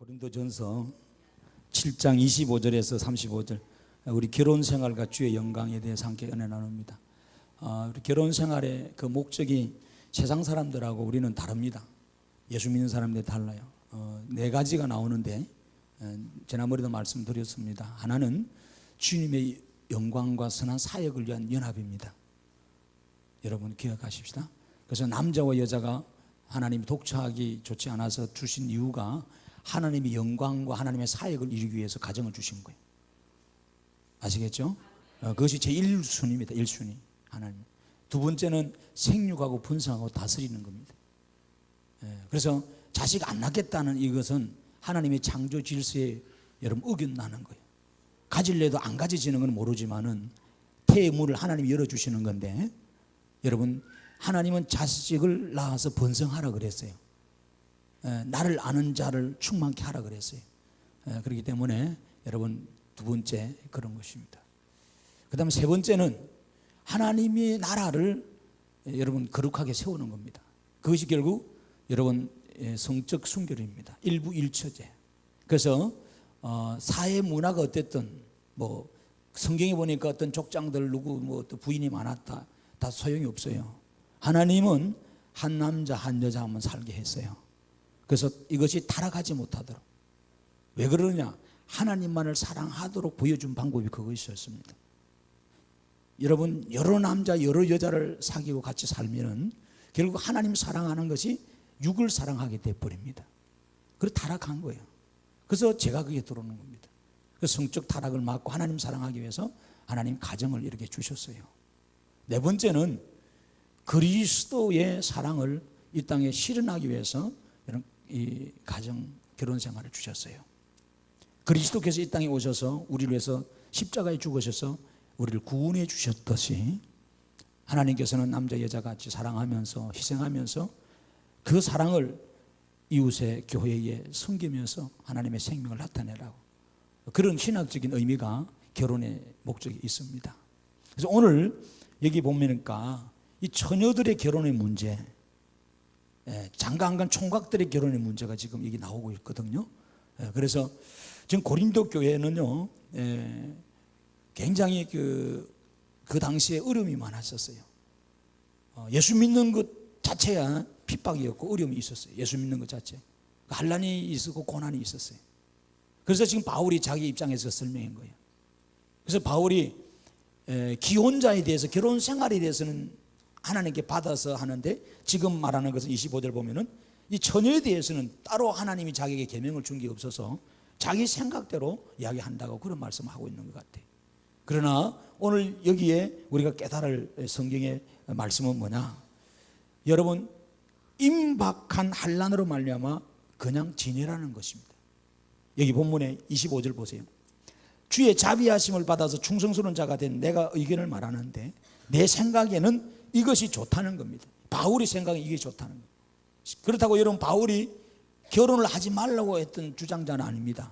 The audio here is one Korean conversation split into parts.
고린도전서 7장 25절에서 35절, 우리 결혼 생활과 주의 영광에 대해서 함께 은혜 나눕니다. 우리 결혼 생활의 그 목적이 세상 사람들하고 우리는 다릅니다. 예수 믿는 사람들이 달라요. 네 가지가 나오는데 지난번에도 말씀드렸습니다. 하나는 주님의 영광과 선한 사역을 위한 연합입니다. 여러분 기억하십시다. 그래서 남자와 여자가 하나님이 독처하기 좋지 않아서 주신 이유가 하나님의 영광과 하나님의 사역을 이루기 위해서 가정을 주신 거예요. 아시겠죠? 그것이 제1순위입니다. 1순위 하나님. 두 번째는 생육하고 분성하고 다스리는 겁니다. 그래서 자식 안 낳겠다는 이것은 하나님의 창조 질서에 여러분 어긋나는 거예요. 가질래도 안 가져지는 건 모르지만은 태의 문을 하나님이 열어주시는 건데, 여러분 하나님은 자식을 낳아서 번성하라 그랬어요. 나를 아는 자를 충만케 하라 그랬어요. 그렇기 때문에 여러분 두 번째 그런 것입니다. 그 다음에 세 번째는 하나님의 나라를 여러분 거룩하게 세우는 겁니다. 그것이 결국 여러분 성적 순결입니다. 일부일처제. 그래서 사회 문화가 어땠든 뭐 성경에 보니까 어떤 족장들 누구 뭐 또 부인이 많았다 다 소용이 없어요. 하나님은 한 남자 한 여자 한번 살게 했어요. 그래서 이것이 타락하지 못하도록. 왜 그러느냐? 하나님만을 사랑하도록 보여준 방법이 그것이었습니다. 여러분 여러 남자 여러 여자를 사귀고 같이 살면은 결국 하나님 사랑하는 것이 육을 사랑하게 돼버립니다. 그래서 타락한 거예요. 그래서 제가 그게 들어오는 겁니다. 그래서 성적 타락을 막고 하나님 사랑하기 위해서 하나님 가정을 이렇게 주셨어요. 네 번째는 그리스도의 사랑을 이 땅에 실현하기 위해서 이 가정 결혼 생활을 주셨어요. 그리스도께서 이 땅에 오셔서 우리를 위해서 십자가에 죽으셔서 우리를 구원해 주셨듯이 하나님께서는 남자 여자 같이 사랑하면서 희생하면서 그 사랑을 이웃의 교회에 섬기면서 하나님의 생명을 나타내라고, 그런 신학적인 의미가 결혼의 목적이 있습니다. 그래서 오늘 여기 보니까 이 처녀들의 결혼의 문제, 장가안간 총각들의 결혼의 문제가 지금 여기 나오고 있거든요. 그래서 지금 고린도 교회는요 굉장히 그 당시에 어려움이 많았었어요. 예수 믿는 것 자체야 핍박이었고 어려움이 있었어요. 예수 믿는 것 자체 환난이 있었고 고난이 있었어요. 그래서 지금 바울이 자기 입장에서 설명한 거예요. 그래서 바울이 기혼자에 대해서 결혼 생활에 대해서는 하나님께 받아서 하는데, 지금 말하는 것은 25절 보면은 이 처녀에 대해서는 따로 하나님이 자기에게 계명을 준 게 없어서 자기 생각대로 이야기한다고 그런 말씀을 하고 있는 것 같아요. 그러나 오늘 여기에 우리가 깨달을 성경의 말씀은 뭐냐? 여러분 임박한 환난으로 말미암아 그냥 지내라는 것입니다. 여기 본문에 25절 보세요. 주의 자비하심을 받아서 충성스러운 자가 된 내가 의견을 말하는데 내 생각에는 이것이 좋다는 겁니다. 바울이 생각에 이게 좋다는 거예요. 그렇다고 여러분 바울이 결혼을 하지 말라고 했던 주장자는 아닙니다.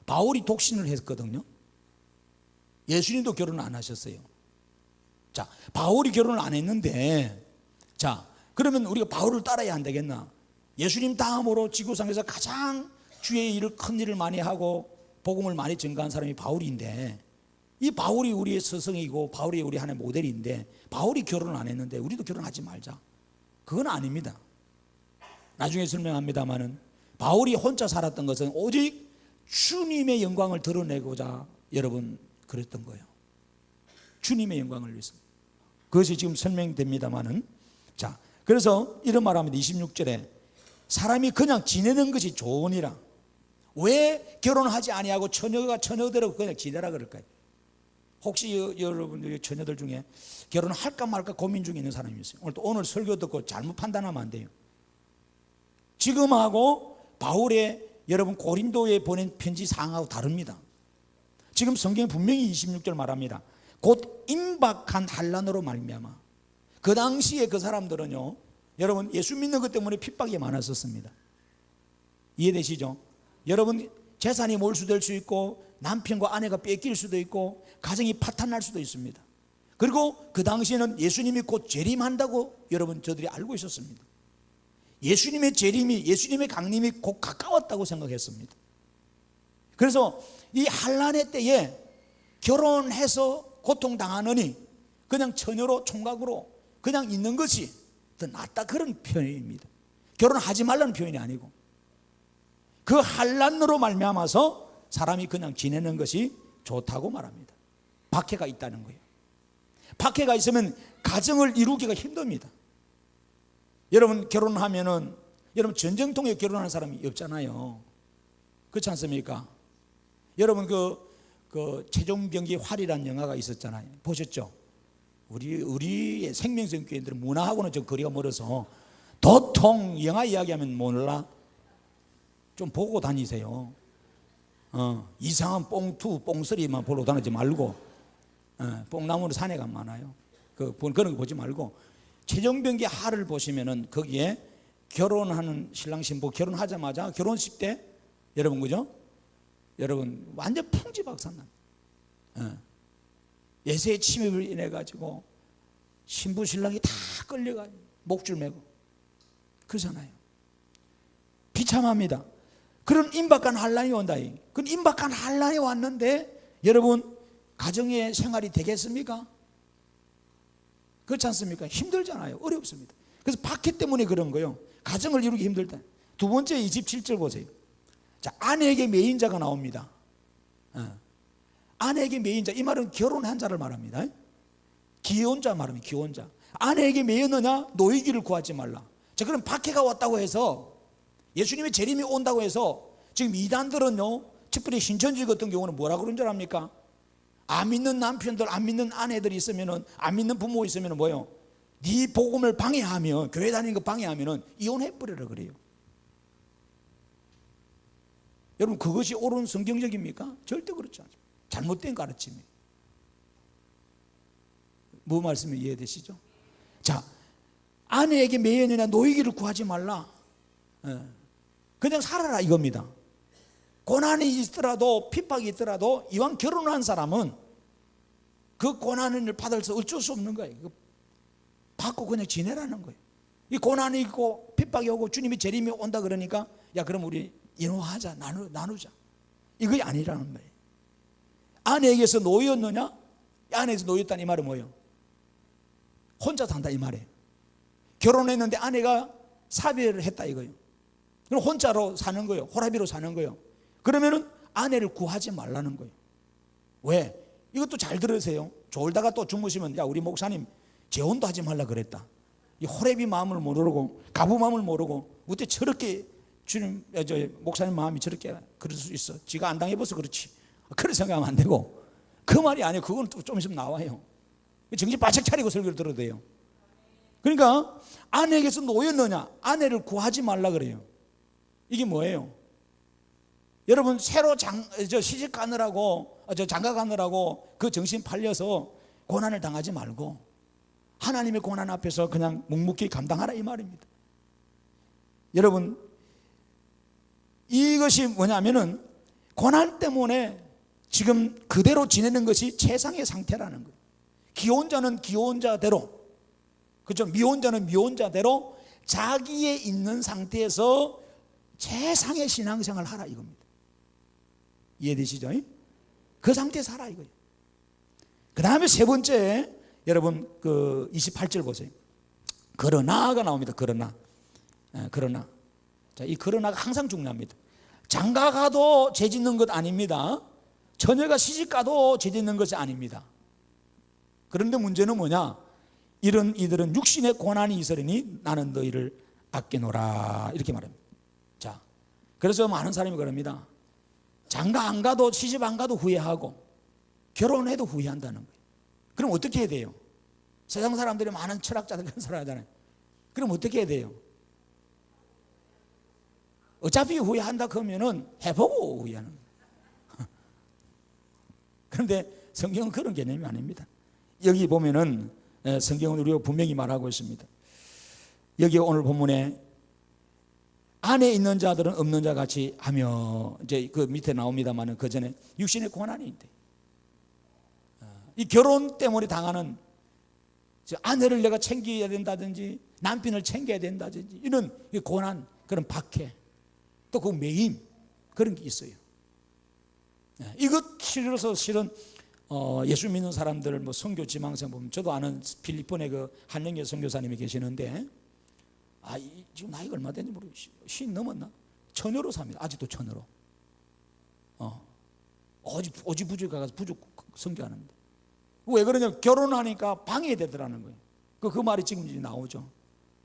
바울이 독신을 했거든요. 예수님도 결혼을 안 하셨어요. 자, 바울이 결혼을 안 했는데, 자, 그러면 우리가 바울을 따라야 안 되겠나? 예수님 다음으로 지구상에서 가장 주의 일을 큰 일을 많이 하고 복음을 많이 증가한 사람이 바울인데, 이 바울이 우리의 스승이고 바울이 우리 하나의 모델인데 바울이 결혼을 안 했는데 우리도 결혼하지 말자, 그건 아닙니다. 나중에 설명합니다마는 바울이 혼자 살았던 것은 오직 주님의 영광을 드러내고자 여러분 그랬던 거예요. 주님의 영광을 위해서. 그것이 지금 설명됩니다마는, 자, 그래서 이런 말합니다. 26절에 사람이 그냥 지내는 것이 좋으니라. 왜 결혼하지 아니하고 처녀가 처녀대로 그냥 지내라 그럴까요? 혹시 여러분들 처녀들 중에 결혼할까 말까 고민 중에 있는 사람이 있어요. 오늘 설교 듣고 잘못 판단하면 안 돼요. 지금하고 바울의 여러분 고린도에 보낸 편지 사항하고 다릅니다. 지금 성경에 분명히 26절 말합니다. 곧 임박한 환난으로 말미암아. 그 당시에 그 사람들은요 여러분 예수 믿는 것 때문에 핍박이 많았었습니다. 이해되시죠? 여러분 재산이 몰수될 수 있고 남편과 아내가 뺏길 수도 있고 가정이 파탄날 수도 있습니다. 그리고 그 당시에는 예수님이 곧 재림한다고 여러분 저들이 알고 있었습니다. 예수님의 재림이, 예수님의 강림이 곧 가까웠다고 생각했습니다. 그래서 이 환난의 때에 결혼해서 고통당하느니 그냥 처녀로 총각으로 그냥 있는 것이 더 낫다, 그런 표현입니다. 결혼하지 말라는 표현이 아니고 그 환난으로 말미암아서 사람이 그냥 지내는 것이 좋다고 말합니다. 박해가 있다는 거예요. 박해가 있으면 가정을 이루기가 힘듭니다. 여러분 결혼하면은, 여러분 전쟁통에 결혼하는 사람이 없잖아요. 그렇지 않습니까? 여러분 그 최종병기 활이라는 영화가 있었잖아요. 보셨죠? 우리의 생명성 교회들은 문화하고는 좀 거리가 멀어서 도통 영화 이야기하면 몰라. 좀 보고 다니세요. 이상한 뽕투 뽕소리만 보러 다니지 말고, 뽕나무는 산에가 많아요. 그런 거 보지 말고 최종병기 하를 보시면은 거기에 결혼하는 신랑 신부 결혼하자마자 결혼식 때 여러분 그죠? 여러분 완전 풍지박산납니다. 예수의 침입을 인해 가지고 신부 신랑이 다 끌려가지고 목줄 매고 그러잖아요. 비참합니다. 그런 임박한 환난이 온다. 그런 임박한 환난이 왔는데 여러분 가정의 생활이 되겠습니까? 그렇지 않습니까? 힘들잖아요. 어렵습니다. 그래서 박해 때문에 그런 거예요. 가정을 이루기 힘들다. 두 번째 27절 보세요. 자, 아내에게 매인 자가 나옵니다. 아내에게 매인 자, 이 말은 결혼한 자를 말합니다. 기혼자 말합니다. 기혼자. 아내에게 매였느냐? 노이기를 구하지 말라. 자, 그럼 박해가 왔다고 해서 예수님의 재림이 온다고 해서 지금 이단들은요, 특별히 신천지 같은 경우는 뭐라 그런 줄 압니까? 안 믿는 남편들, 안 믿는 아내들이 있으면은, 안 믿는 부모 있으면은 뭐예요? 네 복음을 방해하면, 교회 다니는 거 방해하면은 이혼해버리라 그래요. 여러분 그것이 옳은 성경적입니까? 절대 그렇지 않습니다. 잘못된 가르침이에요. 뭐 말씀이 이해되시죠? 자, 아내에게 매연이나 노이기를 구하지 말라. 그냥 살아라 이겁니다. 고난이 있더라도 핍박이 있더라도 이왕 결혼한 사람은 그 고난을 받아서 어쩔 수 없는 거예요. 받고 그냥 지내라는 거예요. 이 고난이 있고 핍박이 오고 주님이 재림이 온다 그러니까 야 그럼 우리 인호하자, 나누자, 이게 아니라는 거예요. 아내에게서 노였느냐? 아내에서 노였다는 이 말은 뭐예요? 혼자 산다 이 말이에요. 결혼했는데 아내가 사별을 했다 이거예요. 그럼 혼자로 사는 거예요. 호라비로 사는 거예요. 그러면은 아내를 구하지 말라는 거예요. 왜? 이것도 잘 들으세요. 졸다가 또 주무시면 야 우리 목사님 재혼도 하지 말라 그랬다. 이 호래비 마음을 모르고 가부 마음을 모르고 어때 저렇게 주님 목사님 마음이 저렇게 그럴 수 있어. 지가 안 당해봐서 그렇지. 그런 생각하면 안 되고 그 말이 아니에요. 그건 또 좀 있으면 나와요. 정신 바짝 차리고 설교를 들어도 돼요. 그러니까 아내에게서 노였느냐? 아내를 구하지 말라 그래요. 이게 뭐예요? 여러분 새로 시집 가느라고 장가 가느라고 그 정신 팔려서 고난을 당하지 말고 하나님의 고난 앞에서 그냥 묵묵히 감당하라 이 말입니다. 여러분 이것이 뭐냐면은 고난 때문에 지금 그대로 지내는 것이 최상의 상태라는 거예요. 기혼자는 기혼자대로, 그렇죠? 미혼자는 미혼자대로 자기의 있는 상태에서 최상의 신앙생활을 하라 이겁니다. 이해되시죠? 그 상태에 살아 이거예요. 그 다음에 세 번째 여러분 그 28절 보세요. 그러나가 나옵니다. 그러나. 자, 이 그러나가 항상 중요합니다. 장가가도 죄 짓는 것 아닙니다. 처녀가 시집가도 죄 짓는 것이 아닙니다. 그런데 문제는 뭐냐? 이들은 육신의 고난이 있으리니 나는 너희를 아끼노라 이렇게 말합니다. 자, 그래서 많은 사람이 그럽니다. 장가 안 가도 시집 안 가도 후회하고 결혼해도 후회한다는 거예요. 그럼 어떻게 해야 돼요? 세상 사람들이 많은 철학자들 그런 소리 하잖아요. 그럼 어떻게 해야 돼요? 어차피 후회한다 그러면은 해보고 후회하는 거예요. 그런데 성경은 그런 개념이 아닙니다. 여기 보면은 성경은 우리가 분명히 말하고 있습니다. 여기 오늘 본문에 안에 있는 자들은 없는 자 같이 하며 이제 그 밑에 나옵니다만은 그 전에 육신의 고난이 있대. 이 결혼 때문에 당하는 아내를 내가 챙겨야 된다든지 남편을 챙겨야 된다든지 이런 고난, 그런 박해, 또 그 매임, 그런 게 있어요. 이것 실어서 실은 예수 믿는 사람들 뭐 선교 지망생 보면, 저도 아는 필리핀의 그 한영계 선교사님이 계시는데, 지금 나이가 얼마 됐는지 모르겠어요. 50 넘었나? 처녀로 삽니다. 아직도 처녀로. 오지부지 가서 부족 선교하는데, 왜 그러냐? 결혼하니까 방해되더라는 거예요. 그 말이 지금 이제 나오죠.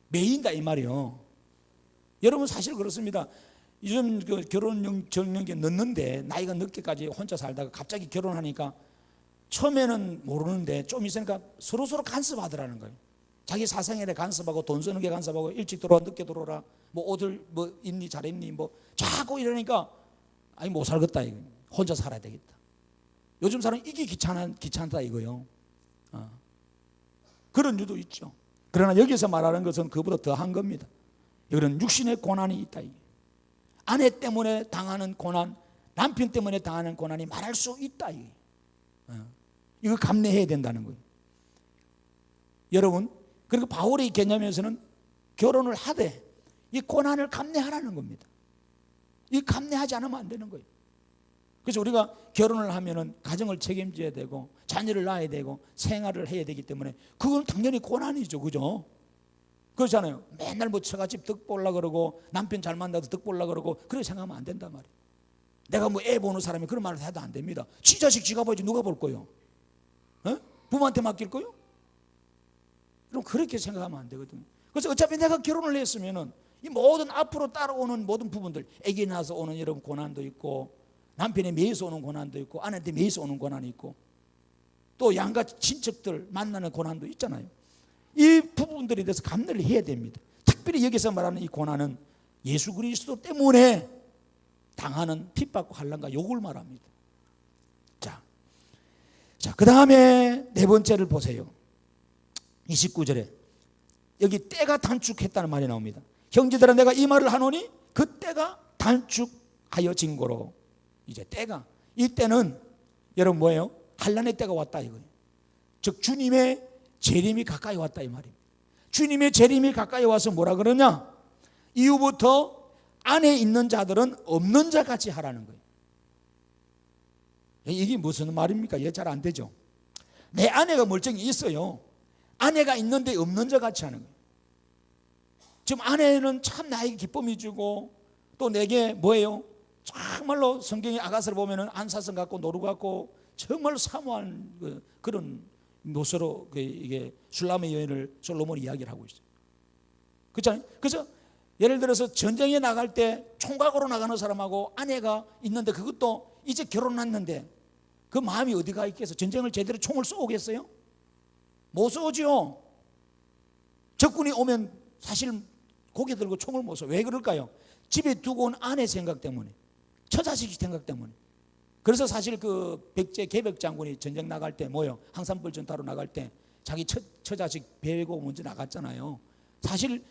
매인다 이 말이요. 여러분 사실 그렇습니다. 요즘 그 결혼 정년기 늦는데, 나이가 늦게까지 혼자 살다가 갑자기 결혼하니까 처음에는 모르는데 좀 있으니까 서로 간섭하더라는 거예요. 자기 사생활에 간섭하고, 돈 쓰는 게 간섭하고, 일찍 들어와 늦게 들어오라, 뭐 옷을 뭐 입니 잘 입니 뭐 자꾸 이러니까 못 살겠다 이거. 혼자 살아야 되겠다. 요즘 사람 이게 귀찮다 이거요. 그런 이유도 있죠. 그러나 여기서 말하는 것은 그보다 더한 겁니다. 이거는 육신의 고난이 있다. 아내 때문에 당하는 고난, 남편 때문에 당하는 고난이 말할 수 있다. 이거 감내해야 된다는 거예요. 여러분, 그리고 바울의 개념에서는 결혼을 하되 이 고난을 감내하라는 겁니다. 이 감내하지 않으면 안 되는 거예요. 그래서 우리가 결혼을 하면은 가정을 책임져야 되고, 자녀를 낳아야 되고, 생활을 해야 되기 때문에 그건 당연히 고난이죠, 그죠? 그렇잖아요. 맨날 뭐 처갓집 득 보려고 그러고, 남편 잘 만나도 득 보려고 그러고, 그렇게 생각하면 안 된단 말이에요. 내가 뭐 애 보는 사람이 그런 말을 해도 안 됩니다. 지 자식 지가 봐야지 누가 볼 거요? 부모한테 맡길 거요? 그럼 그렇게 생각하면 안 되거든요. 그래서 어차피 내가 결혼을 했으면은 이 모든 앞으로 따라오는 모든 부분들, 아기 낳아서 오는 여러분 고난도 있고, 남편에 매여서 오는 고난도 있고, 아내한테 매여서 오는 고난이 있고, 또 양가 친척들 만나는 고난도 있잖아요. 이 부분들에 대해서 감내를 해야 됩니다. 특별히 여기서 말하는 이 고난은 예수 그리스도 때문에 당하는 핍박과 환난과 욕을 말합니다. 자, 그 다음에 네 번째를 보세요. 29절에 여기 때가 단축했다는 말이 나옵니다. 형제들아, 내가 이 말을 하노니 그 때가 단축하여 진고로. 이제 때가, 이 때는 여러분 뭐예요? 환난의 때가 왔다 이거예요. 즉 주님의 재림이 가까이 왔다 이 말입니다. 주님의 재림이 가까이 와서 뭐라 그러냐? 이후부터 안에 있는 자들은 없는 자 같이 하라는 거예요. 이게 무슨 말입니까? 이해 잘 안 되죠? 내 아내가 멀쩡히 있어요. 아내가 있는데 없는 자 같이 하는 거예요. 지금 아내는 참 나에게 기쁨이 주고, 또 내게 뭐예요? 정말로 성경의 아가서를 보면은 안사성 같고 노루 같고 정말 사모한 그런 모습으로 이게 술람의 여인을 솔로몬이 이야기를 하고 있어요. 그렇잖아요. 그래서 예를 들어서 전쟁에 나갈 때 총각으로 나가는 사람하고 아내가 있는데, 그것도 이제 결혼했는데 그 마음이 어디가 있겠어? 전쟁을 제대로 총을 쏘겠어요? 못 쏘죠. 적군이 오면 사실 고개 들고 총을 못 쏘. 왜 그럴까요? 집에 두고 온 아내 생각 때문에, 처자식 생각 때문에. 그래서 사실 그 백제 계백 장군이 전쟁 나갈 때 뭐요? 항산불 전타로 나갈 때 자기 처자식 배고 먼저 나갔잖아요. 사실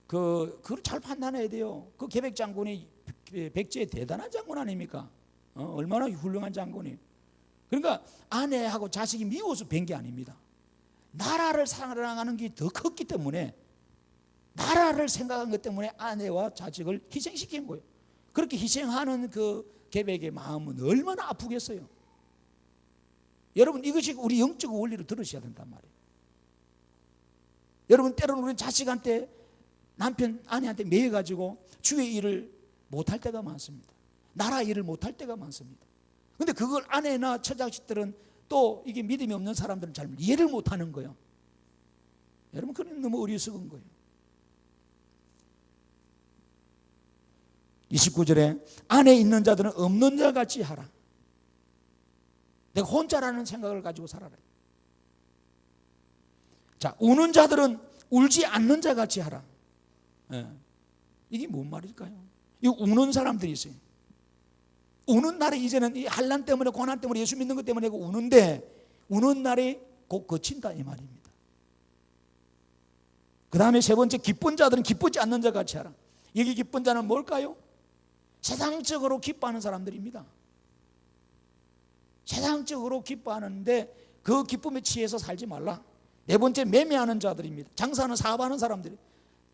그걸 잘 판단해야 돼요. 그 계백 장군이 백제의 대단한 장군 아닙니까? 얼마나 훌륭한 장군이. 그러니까 아내하고 자식이 미워서 뵌 게 아닙니다. 나라를 사랑하는 게 더 컸기 때문에, 나라를 생각한 것 때문에 아내와 자식을 희생시킨 거예요. 그렇게 희생하는 그 계백의 마음은 얼마나 아프겠어요. 여러분, 이것이 우리 영적 원리를 들으셔야 된단 말이에요. 여러분, 때로는 우리 자식한테, 남편, 아내한테 매여가지고 주의 일을 못할 때가 많습니다. 나라 일을 못할 때가 많습니다. 그런데 그걸 아내나 처자식들은, 또 이게 믿음이 없는 사람들은 잘 이해를 못하는 거예요. 여러분, 그건 너무 어리석은 거예요. 29절에 안에 있는 자들은 없는 자 같이 하라. 내가 혼자라는 생각을 가지고 살아라. 자, 우는 자들은 울지 않는 자 같이 하라. 이게 뭔 말일까요? 이 우는 사람들이 있어요. 우는 날이 이제는 이 환난 때문에, 고난 때문에, 예수 믿는 것 때문에 우는데, 우는 날이 곧 거친다 이 말입니다. 그 다음에 세 번째, 기쁜 자들은 기쁘지 않는 자 같이 하라. 여기 기쁜 자는 뭘까요? 세상적으로 기뻐하는 사람들입니다. 세상적으로 기뻐하는데 그 기쁨에 취해서 살지 말라. 네 번째, 매매하는 자들입니다. 장사하는 사업하는 사람들이.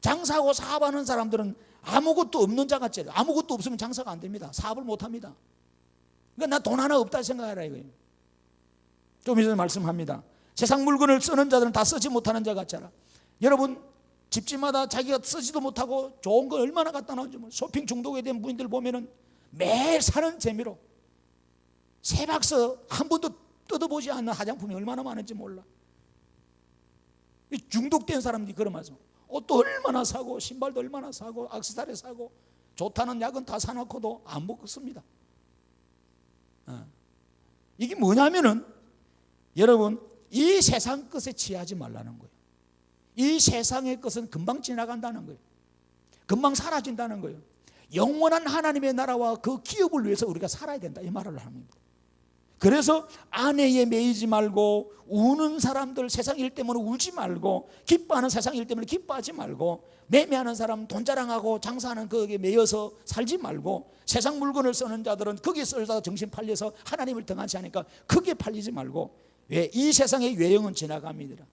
장사하고 사업하는 사람들은 아무것도 없는 자 같지. 아무것도 없으면 장사가 안 됩니다. 사업을 못 합니다. 그러니까 나 돈 하나 없다 생각하라 이거예요. 좀 이전에 말씀합니다. 세상 물건을 쓰는 자들은 다 쓰지 못하는 자 같잖아. 여러분 집집마다 자기가 쓰지도 못하고 좋은 거 얼마나 갖다 놓은지 쇼핑 중독에 대한 분들 보면은 매일 사는 재미로 세 박스 한 번도 뜯어보지 않는 화장품이 얼마나 많은지 몰라. 중독된 사람들이 그런 말씀. 옷도 얼마나 사고 신발도 얼마나 사고 액세서리 사고 좋다는 약은 다 사놓고도 안 먹습니다. 이게 뭐냐면은 여러분 이 세상 것에 취하지 말라는 거예요. 이 세상의 것은 금방 지나간다는 거예요. 금방 사라진다는 거예요. 영원한 하나님의 나라와 그 기업을 위해서 우리가 살아야 된다 이 말을 합니다. 그래서 아내에 매이지 말고 우는 사람들 세상 일 때문에 울지 말고 기뻐하는 세상 일 때문에 기뻐하지 말고 매매하는 사람 돈 자랑하고 장사하는 거기에 매여서 살지 말고 세상 물건을 쓰는 자들은 거기에 썰다가 정신 팔려서 하나님을 등한시 하니까 크게 팔리지 말고 왜? 이 세상의 외형은 지나갑니다.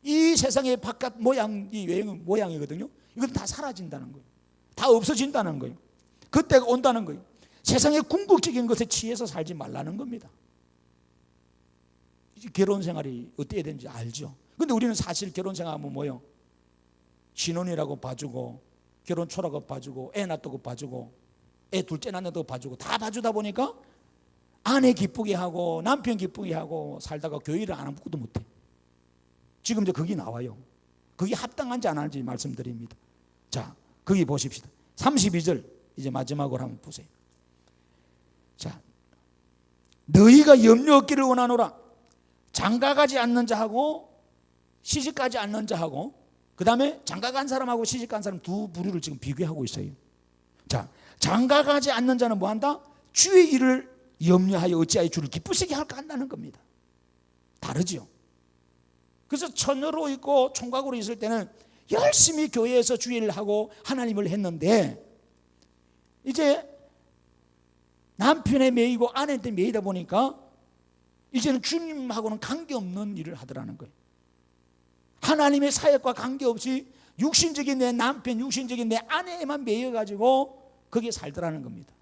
이 세상의 바깥 모양이 외형은 모양이거든요. 이건 다 사라진다는 거예요. 다 없어진다는 거예요. 그때가 온다는 거예요. 세상의 궁극적인 것에 취해서 살지 말라는 겁니다. 결혼 생활이 어떻게 되는지 알죠. 근데 우리는 사실 결혼 생활하면 뭐요? 신혼이라고 봐주고 결혼 초라고 봐주고 애 낳았다고 봐주고 애 둘째 낳는다고 봐주고 다 봐주다 보니까 아내 기쁘게 하고 남편 기쁘게 하고 살다가 교회를 안 아무것도 못해. 지금 이제 거기 나와요. 그게 합당한지 안 하는지 말씀드립니다. 자, 거기 보십시다. 32절 이제 마지막으로 한번 보세요. 자, 너희가 염려 없기를 원하노라. 장가가지 않는 자하고 시집가지 않는 자하고 그 다음에 장가간 사람하고 시집간 사람 두 부류를 지금 비교하고 있어요. 자, 장가가지 않는 자는 뭐한다? 주의 일을 염려하여 어찌하여 주를 기쁘시게 할까 한다는 겁니다. 다르죠. 그래서 처녀로 있고 총각으로 있을 때는 열심히 교회에서 주의 일을 하고 하나님을 했는데 이제 남편에 매이고 아내한테 매이다 보니까 이제는 주님하고는 관계없는 일을 하더라는 거예요. 하나님의 사역과 관계없이 육신적인 내 남편, 육신적인 내 아내에만 매여가지고 거기에 살더라는 겁니다.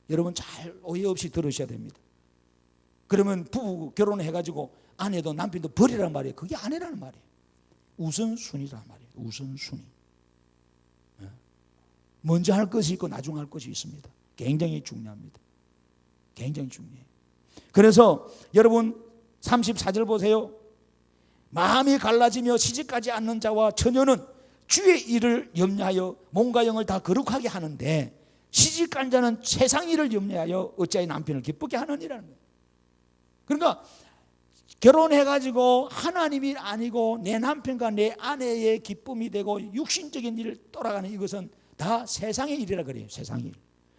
여러분 잘 오해 없이 들으셔야 됩니다. 그러면 부부 결혼해가지고 아내도 남편도 버리란 말이에요. 그게 아내라는 말이에요. 우선순위란 말이에요. 우선순위. 먼저 할 것이 있고 나중 할 것이 있습니다. 굉장히 중요합니다. 굉장히 중요해요. 그래서 여러분 34절 보세요. 마음이 갈라지며 시집가지 않는 자와 처녀는 주의 일을 염려하여 몸과 영을 다 거룩하게 하는데 시집간 자는 세상 일을 염려하여 어찌하여 남편을 기쁘게 하느니라는 거예요. 그러니까 결혼해가지고 하나님이 아니고 내 남편과 내 아내의 기쁨이 되고 육신적인 일을 돌아가는 이것은 다 세상의 일이라 그래요. 세상의 일.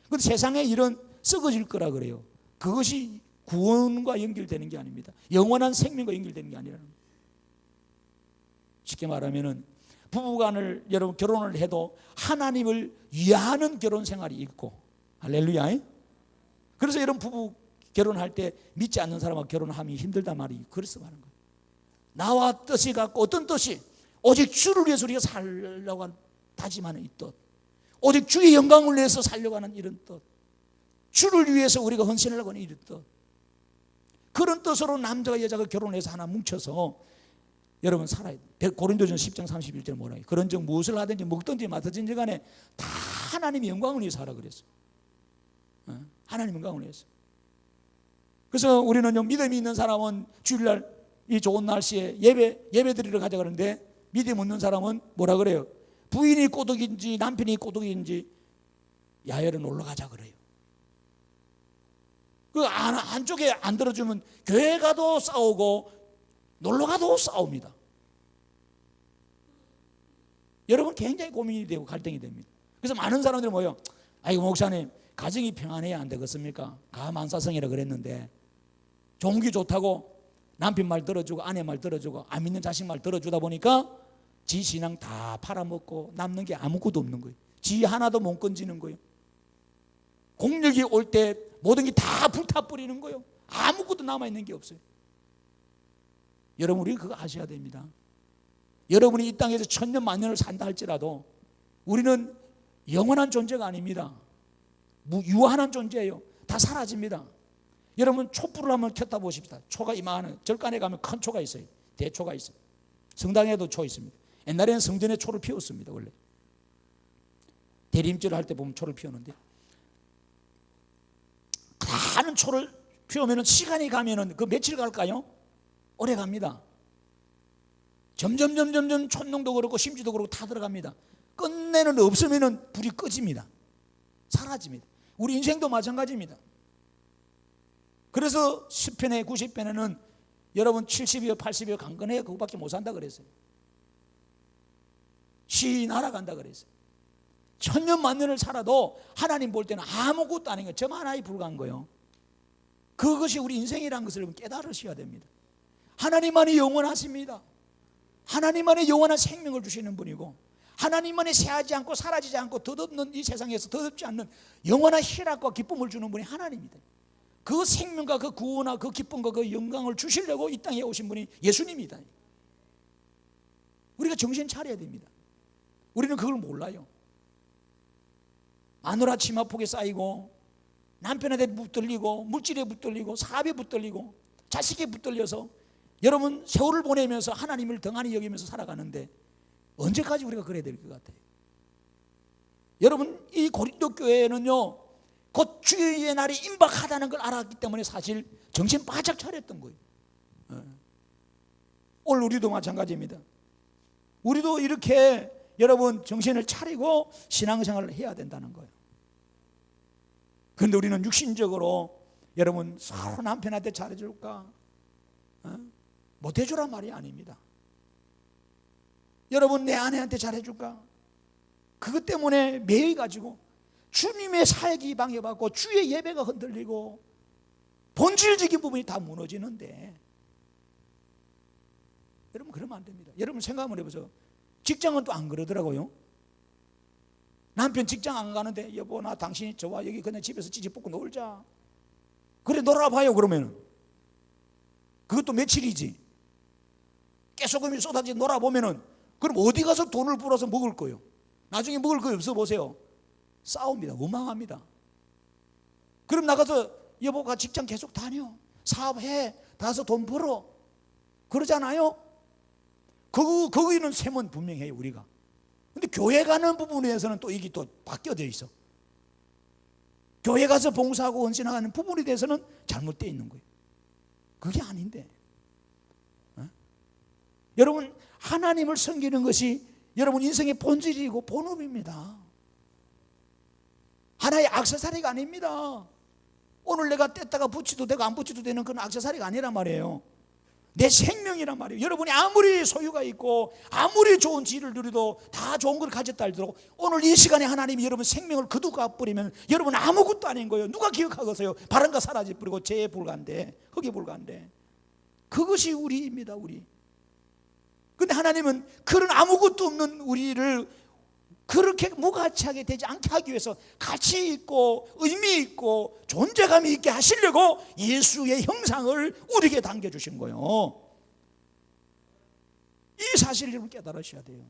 근데 세상의 일은 썩어질 거라 그래요. 그것이 구원과 연결되는 게 아닙니다. 영원한 생명과 연결되는 게 아니라는 거예요. 쉽게 말하면은 부부간을 여러분 결혼을 해도 하나님을 위하는 결혼 생활이 있고 할렐루야. 그래서 이런 부부 결혼할 때 믿지 않는 사람하고 결혼하면 힘들단 말이 그래서 말하는 거예요. 나와 뜻이 같고 어떤 뜻이 오직 주를 위해서 우리가 살려고 하는 다짐하는 이 뜻, 오직 주의 영광을 위해서 살려고 하는 이런 뜻, 주를 위해서 우리가 헌신하려고 하는 이런 뜻, 그런 뜻으로 남자와 여자가 결혼해서 하나 뭉쳐서 여러분 살아야 돼요. 고린도전서 10장 31절 뭐라 해요? 그런즉 무엇을 하든지 먹든지 마든지 간에 다 하나님의 영광을 위해서 하라 그랬어요. 하나님 영광을 위해서. 그래서 우리는 믿음이 있는 사람은 주일날 이 좋은 날씨에 예배 드리러 가자 그러는데 믿음 없는 사람은 뭐라 그래요? 부인이 꼬독인지 남편이 꼬독인지 야외로 놀러 가자 그래요. 그 한쪽에 안 들어주면 교회 가도 싸우고 놀러 가도 싸웁니다. 여러분 굉장히 고민이 되고 갈등이 됩니다. 그래서 많은 사람들이 뭐예요? 아이고 목사님 가정이 평안해야 안 되겠습니까? 가만사성이라 그랬는데 종기 좋다고 남편 말 들어주고 아내 말 들어주고 안 믿는 자식 말 들어주다 보니까 지 신앙 다 팔아먹고 남는 게 아무것도 없는 거예요. 지 하나도 못 건지는 거예요. 공력이 올 때 모든 게 다 불타버리는 거예요. 아무것도 남아있는 게 없어요. 여러분, 우리 그거 아셔야 됩니다. 여러분이 이 땅에서 천년 만년을 산다 할지라도 우리는 영원한 존재가 아닙니다. 유한한 존재예요. 다 사라집니다. 여러분, 촛불을 한번 켰다 보십시다. 초가 이만한, 절간에 가면 큰 초가 있어요. 대초가 있어요. 성당에도 초 있습니다. 옛날에는 성전에 초를 피웠습니다. 원래 대림절을 할 때 보면 초를 피우는데, 많은 초를 피우면 시간이 가면 그 며칠 갈까요? 오래 갑니다. 점점 촛농도 그렇고 심지도 그렇고 다 들어갑니다. 끝내는 없으면 불이 꺼집니다. 사라집니다. 우리 인생도 마찬가지입니다. 그래서 10편에 90편에는 여러분 70이요 80이요 강건해야 그거밖에 못 산다 그랬어요. 시 날아간다 그랬어요. 천년 만년을 살아도 하나님 볼 때는 아무것도 아닌 거예요. 점 하나에 불과한 거예요. 그것이 우리 인생이라는 것을 깨달으셔야 됩니다. 하나님만이 영원하십니다. 하나님만이 영원한 생명을 주시는 분이고, 하나님만이 새하지 않고 사라지지 않고 덧없는 이 세상에서 덧없지 않는 영원한 희락과 기쁨을 주는 분이 하나님입니다. 그 생명과 그 구원과 그 기쁨과 그 영광을 주시려고 이 땅에 오신 분이 예수님이다. 우리가 정신 차려야 됩니다. 우리는 그걸 몰라요. 마누라 치마폭에 쌓이고, 남편한테 붙들리고, 물질에 붙들리고, 사업에 붙들리고, 자식에 붙들려서 여러분 세월을 보내면서 하나님을 등한히 여기면서 살아가는데 언제까지 우리가 그래야 될 것 같아요? 여러분, 이 고린도 교회는요 곧 주의 날이 임박하다는 걸 알았기 때문에 사실 정신 바짝 차렸던 거예요. 오늘 우리도 마찬가지입니다. 우리도 이렇게 여러분 정신을 차리고 신앙생활을 해야 된다는 거예요. 그런데 우리는 육신적으로 여러분 서로 남편한테 잘해줄까? 못해주란 말이 아닙니다. 여러분 내 아내한테 잘해줄까? 그것 때문에 매여가지고 주님의 사역이 방해받고 주의 예배가 흔들리고 본질적인 부분이 다 무너지는데, 여러분 그러면 안 됩니다. 여러분 생각 한번 해보세요. 직장은 또 안 그러더라고요. 남편 직장 안 가는데 여보 나 당신이 저와 여기 그냥 집에서 찌찌 뽑고 놀자. 그래 놀아봐요. 그러면 그것도 며칠이지. 깨소금이 쏟아지 놀아보면은 그럼 어디 가서 돈을 벌어서 먹을 거예요? 나중에 먹을 거 없어 보세요. 싸웁니다. 원망합니다. 그럼 나가서 여보가 직장 계속 다녀, 사업해, 나가서 돈 벌어, 그러잖아요. 거기는 셈은 분명해요 우리가. 근데 교회 가는 부분에서는 또 이게 또 바뀌어져 있어. 교회 가서 봉사하고 헌신하는 부분에 대해서는 잘못되어 있는 거예요. 그게 아닌데, 여러분 하나님을 섬기는 것이 여러분 인생의 본질이고 본업입니다. 하나의 액세서리가 아닙니다. 오늘 내가 뗐다가 붙이도 되고 안 붙이도 되는 그런 액세서리가 아니란 말이에요. 내 생명이란 말이에요. 여러분이 아무리 소유가 있고 아무리 좋은 지위를 누려도 다 좋은 걸 가졌다 할지라도 오늘 이 시간에 하나님이 여러분 생명을 거두가 버리면 여러분 아무것도 아닌 거예요. 누가 기억하겠어요? 바람과 사라져 버리고 재에 불과한데, 흙에 불과한데. 그것이 우리입니다. 우리. 근데 하나님은 그런 아무것도 없는 우리를 그렇게 무가치하게 되지 않게 하기 위해서 가치 있고 의미 있고 존재감이 있게 하시려고 예수의 형상을 우리에게 당겨주신 거예요. 이 사실을 여러분 깨달으셔야 돼요.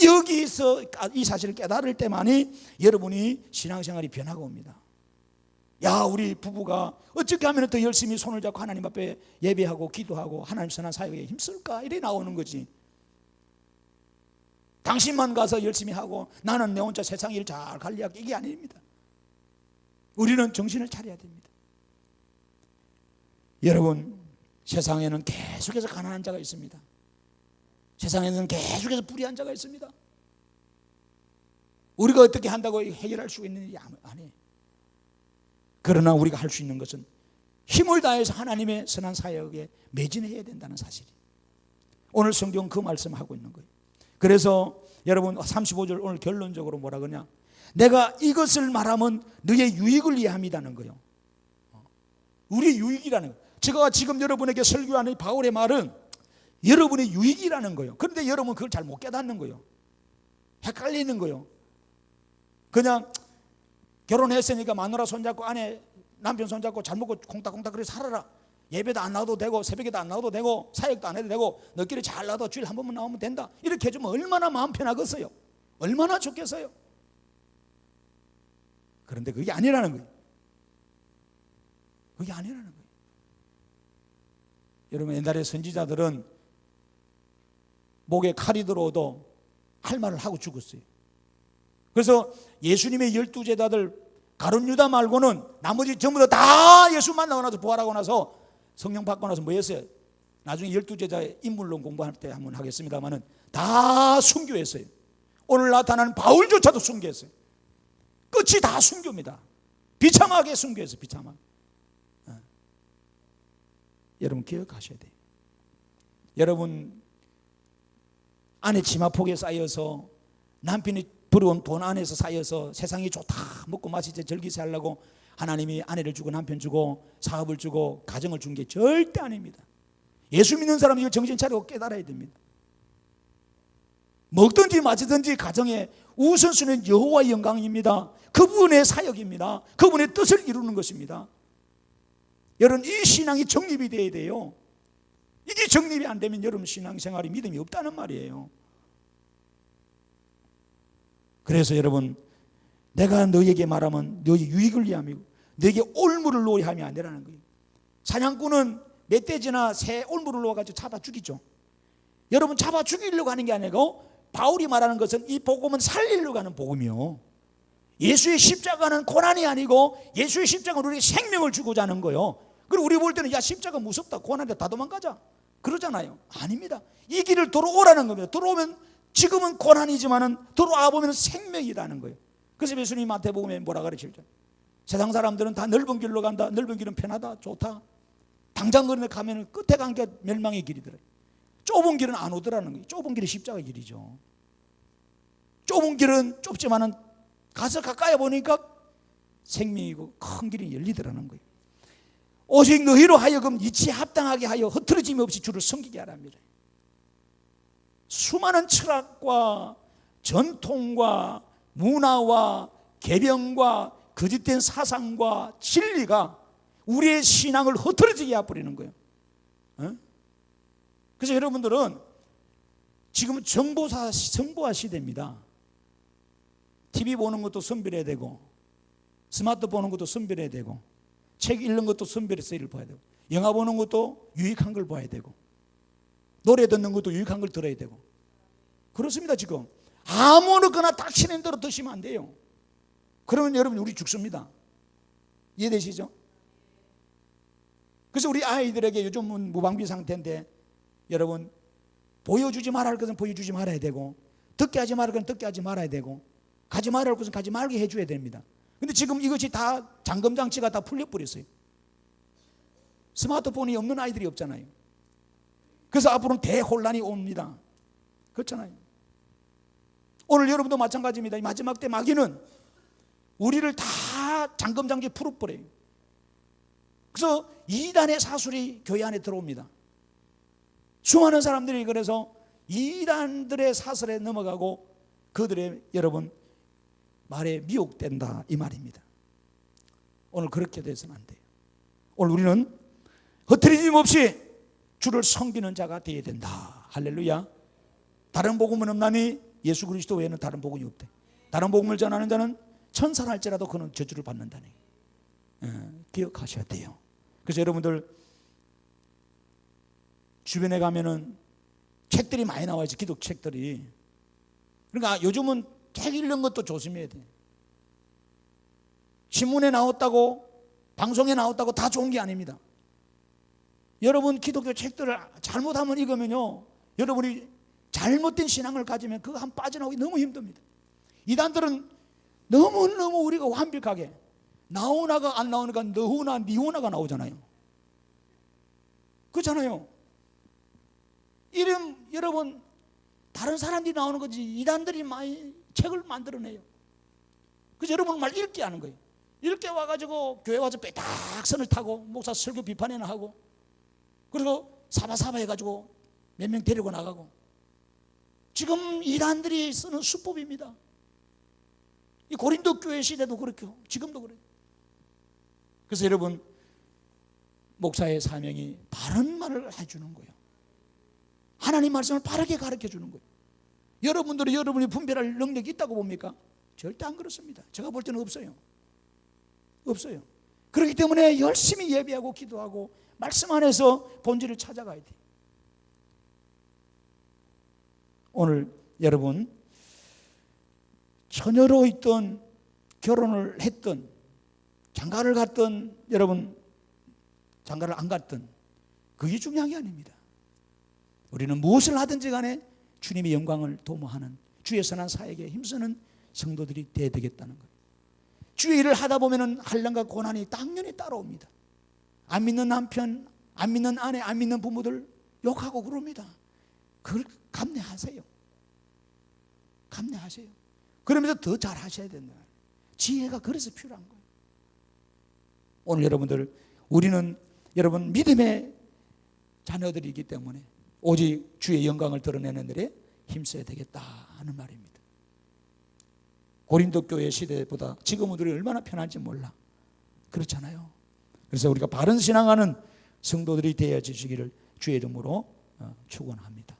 여기서 이 사실을 깨달을 때만이 여러분이 신앙생활이 변화가 옵니다. 야, 우리 부부가 어떻게 하면 더 열심히 손을 잡고 하나님 앞에 예배하고 기도하고 하나님 선한 사역에 힘쓸까? 이래 나오는 거지. 당신만 가서 열심히 하고 나는 내 혼자 세상 일 잘 관리하고, 이게 아닙니다. 우리는 정신을 차려야 됩니다. 여러분, 세상에는 계속해서 가난한 자가 있습니다. 세상에는 계속해서 불의한 자가 있습니다. 우리가 어떻게 한다고 해결할 수 있는 일이 아니에요. 그러나 우리가 할 수 있는 것은 힘을 다해서 하나님의 선한 사역에 매진해야 된다는 사실이에요. 오늘 성경 그 말씀하고 있는 거예요. 그래서 여러분 35절 오늘 결론적으로 뭐라 그러냐? 내가 이것을 말하면 너의 유익을 위함이라는 거예요. 우리의 유익이라는 거예요. 제가 지금 여러분에게 설교하는 바울의 말은 여러분의 유익이라는 거예요. 그런데 여러분 그걸 잘 못 깨닫는 거예요. 헷갈리는 거예요. 그냥 결혼했으니까 마누라 손잡고 아내 남편 손잡고 잘 먹고 콩닥콩닥 그래 살아라. 예배도 안 나와도 되고 새벽에도 안 나와도 되고 사역도 안 해도 되고 너끼리 잘 나와도 주일 한 번만 나오면 된다, 이렇게 해주면 얼마나 마음 편하겠어요? 얼마나 좋겠어요? 그런데 그게 아니라는 거예요. 그게 아니라는 거예요. 여러분, 옛날에 선지자들은 목에 칼이 들어오도 할 말을 하고 죽었어요. 그래서 예수님의 12제자들 가룟 유다 말고는 나머지 전부 다 예수 만나고 나서 부활하고 나서 성령 받고 나서 뭐 했어요? 나중에 12제자의 인물론 공부할 때 한번 하겠습니다만은 다 순교했어요. 오늘 나타나는 바울조차도 순교했어요. 끝이 다 순교입니다. 비참하게 순교했어요. 비참하게. 여러분 기억하셔야 돼요. 여러분 안에 치마폭에 쌓여서 남편이 들어온 돈 안에서 쌓여서 세상이 좋다 먹고 마시자 즐기세 하려고 하나님이 아내를 주고 남편 주고 사업을 주고 가정을 준 게 절대 아닙니다. 예수 믿는 사람이 이거 정신 차리고 깨달아야 됩니다. 먹든지 마시든지 가정의 우선순위는 여호와의 영광입니다. 그분의 사역입니다. 그분의 뜻을 이루는 것입니다. 여러분, 이 신앙이 정립이 돼야 돼요. 이게 정립이 안 되면 여러분 신앙생활이 믿음이 없다는 말이에요. 그래서 여러분, 내가 너에게 말하면 너의 유익을 위함이고 너에게 올무를 놓으려 함이 아니라는 거예요. 사냥꾼은 멧돼지나 새 올무를 놓아가지고 잡아 죽이죠. 여러분, 잡아 죽이려고 하는 게 아니고 바울이 말하는 것은 이 복음은 살리려고 하는 복음이요. 예수의 십자가는 고난이 아니고 예수의 십자가는 우리에게 생명을 주고자 하는 거예요. 그리고 우리 볼 때는 야 십자가 무섭다, 고난이다, 다 도망가자 그러잖아요. 아닙니다. 이 길을 돌아오라는 겁니다. 돌아오면 지금은 고난이지만은 돌아와 보면 생명이라는 거예요. 그래서 예수님이 마태복음에 뭐라 가르치죠? 세상 사람들은 다 넓은 길로 간다. 넓은 길은 편하다, 좋다. 당장 그런데 가면 끝에 간 게 멸망의 길이더라. 좁은 길은 안 오더라는 거예요. 좁은 길이 십자가 길이죠. 좁은 길은 좁지만은 가서 가까이 보니까 생명이고 큰 길이 열리더라는 거예요. 오직 너희로 하여금 이치에 합당하게 하여 흐트러짐 없이 주를 섬기게 하랍니다. 수많은 철학과 전통과 문화와 계명과 거짓된 사상과 진리가 우리의 신앙을 흐트러지게 해버리는 거예요. 그래서 여러분들은 지금은 정보화 시대입니다. TV 보는 것도 선별해야 되고 스마트 보는 것도 선별해야 되고 책 읽는 것도 선별해서 읽어야 되고 영화 보는 것도 유익한 걸 봐야 되고 노래 듣는 것도 유익한 걸 들어야 되고 그렇습니다. 지금 아무거나 닥치는 대로 드시면 안 돼요. 그러면 여러분 우리 죽습니다. 이해되시죠? 그래서 우리 아이들에게 요즘은 무방비 상태인데 여러분 보여주지 말아야 할 것은 보여주지 말아야 되고 듣게 하지 말아야 할 것은 듣게 하지 말아야 되고 가지 말아야 할 것은 가지 말게 해줘야 됩니다. 근데 지금 이것이 다 잠금장치가 다 풀려버렸어요. 스마트폰이 없는 아이들이 없잖아요. 그래서 앞으로는 대혼란이 옵니다. 그렇잖아요. 오늘 여러분도 마찬가지입니다. 마지막 때 마귀는 우리를 다 잠금장치 풀어버려요. 그래서 이단의 사술이 교회 안에 들어옵니다. 수많은 사람들이 그래서 이단들의 사슬에 넘어가고 그들의 여러분 말에 미혹된다 이 말입니다. 오늘 그렇게 돼서는 안 돼요. 오늘 우리는 흐트러짐 없이 주를 섬기는 자가 되어야 된다. 할렐루야. 다른 복음은 없나니 예수 그리스도 외에는 다른 복음이 없대. 다른 복음을 전하는 자는 천사랄지라도 그는 저주를 받는다니. 기억하셔야 돼요. 그래서 여러분들 주변에 가면은 책들이 많이 나와야지, 기독 책들이. 그러니까 요즘은 책 읽는 것도 조심해야 돼. 신문에 나왔다고 방송에 나왔다고 다 좋은 게 아닙니다. 여러분 기독교 책들을 잘못하면 읽으면요, 여러분이 잘못된 신앙을 가지면 그거 한 빠져나오기 너무 힘듭니다. 이단들은 너무너무 우리가 완벽하게 나오나가 안 나오니까 너후나 니후나가 나오잖아요. 그렇잖아요. 이름 여러분 다른 사람들이 나오는 거지 이단들이 많이 책을 만들어내요. 그래서 여러분 말 읽게 하는 거예요. 읽게 와가지고 교회 와서 빼딱선을 타고 목사 설교 비판이나 하고 그리고 사바사바 해가지고 몇 명 데리고 나가고 지금 이단들이 쓰는 수법입니다. 이 고린도 교회 시대도 그렇고 지금도 그래요. 그래서 여러분 목사의 사명이 바른 말을 해주는 거예요. 하나님 말씀을 바르게 가르쳐 주는 거예요. 여러분들이 여러분이 분별할 능력이 있다고 봅니까? 절대 안 그렇습니다. 제가 볼 때는 없어요. 없어요. 그렇기 때문에 열심히 예배하고 기도하고 말씀 안에서 본질을 찾아가야 돼요. 오늘 여러분, 처녀로 있던, 결혼을 했던, 장가를 갔던, 여러분 장가를 안 갔던, 그게 중요한 게 아닙니다. 우리는 무엇을 하든지 간에 주님의 영광을 도모하는, 주의 선한 사역에 힘쓰는 성도들이 되어야 되겠다는 거예요. 주의 일을 하다 보면 한란과 고난이 당연히 따라옵니다. 안 믿는 남편, 안 믿는 아내, 안 믿는 부모들 욕하고 그럽니다. 그걸 감내하세요. 감내하세요. 그러면서 더 잘하셔야 된다. 지혜가 그래서 필요한 거예요. 오늘 여러분들, 우리는 여러분 믿음의 자녀들이기 때문에 오직 주의 영광을 드러내는 일에 힘써야 되겠다 하는 말입니다. 고린도 교회 시대보다 지금 우리가 얼마나 편한지 몰라. 그렇잖아요. 그래서 우리가 바른 신앙하는 성도들이 되어지시기를 주의 이름으로 축원합니다.